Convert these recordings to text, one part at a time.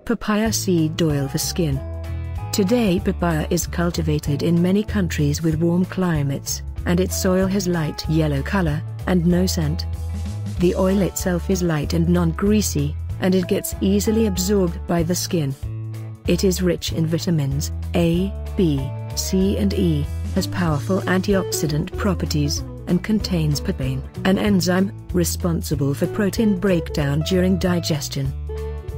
Papaya seed oil for skin. Today papaya is cultivated in many countries with warm climates, and its soil has light yellow color, and no scent. The oil itself is light and non-greasy, and it gets easily absorbed by the skin. It is rich in vitamins A, B, C and E, has powerful antioxidant properties, and contains papain, an enzyme responsible for protein breakdown during digestion.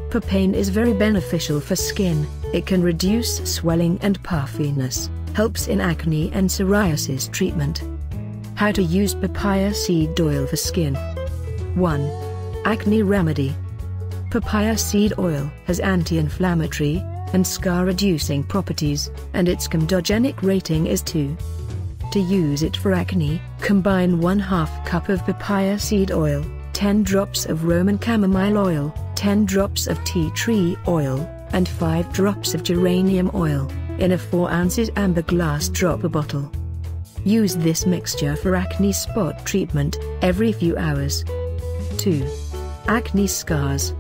Papain is very beneficial for skin. It can reduce swelling and puffiness, helps in acne and psoriasis treatment. How to use papaya seed oil for skin. 1. Acne Remedy. Papaya seed oil has anti-inflammatory and scar-reducing properties, and its comedogenic rating is 2. To use it for acne, combine 1/2 cup of papaya seed oil, 10 drops of Roman chamomile oil, 10 drops of tea tree oil, and 5 drops of geranium oil, in a 4 ounces amber glass dropper bottle. Use this mixture for acne spot treatment, every few hours. 2. Acne scars.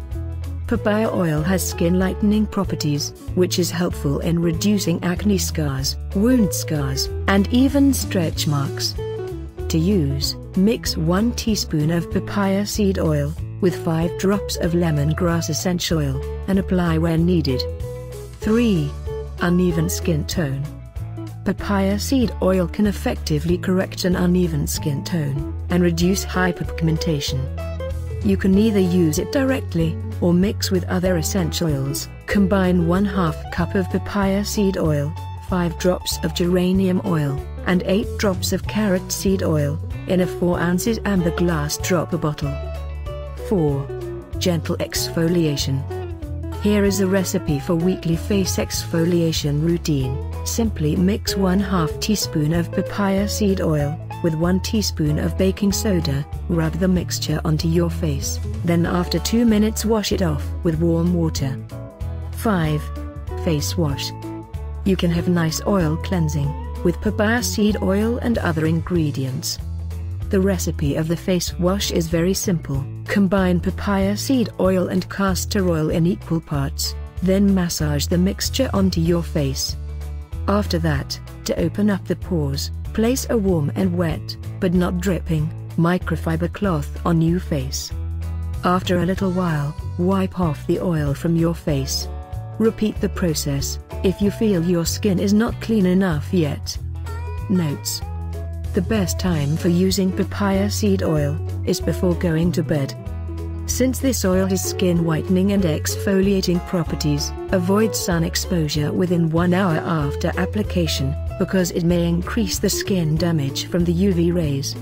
Papaya oil has skin lightening properties, which is helpful in reducing acne scars, wound scars, and even stretch marks. To use, mix 1 teaspoon of papaya seed oil with 5 drops of lemongrass essential oil, and apply where needed. 3. Uneven skin tone. Papaya seed oil can effectively correct an uneven skin tone, and reduce hyperpigmentation. You can either use it directly, or mix with other essential oils. Combine 1/2 cup of papaya seed oil, 5 drops of geranium oil, and 8 drops of carrot seed oil, in a 4 ounces amber glass dropper bottle. 4. Gentle exfoliation. Here is a recipe for weekly face exfoliation routine. Simply mix 1/2 teaspoon of papaya seed oil with 1 teaspoon of baking soda, rub the mixture onto your face, then after 2 minutes wash it off with warm water. 5. Face wash. You can have nice oil cleansing with papaya seed oil and other ingredients. The recipe of the face wash is very simple. Combine papaya seed oil and castor oil in equal parts, then massage the mixture onto your face. After that, to open up the pores, place a warm and wet, but not dripping, microfiber cloth on your face. After a little while, wipe off the oil from your face. Repeat the process if you feel your skin is not clean enough yet. Notes: the best time for using papaya seed oil is before going to bed. Since this oil has skin whitening and exfoliating properties, avoid sun exposure within 1 hour after application, because it may increase the skin damage from the UV rays.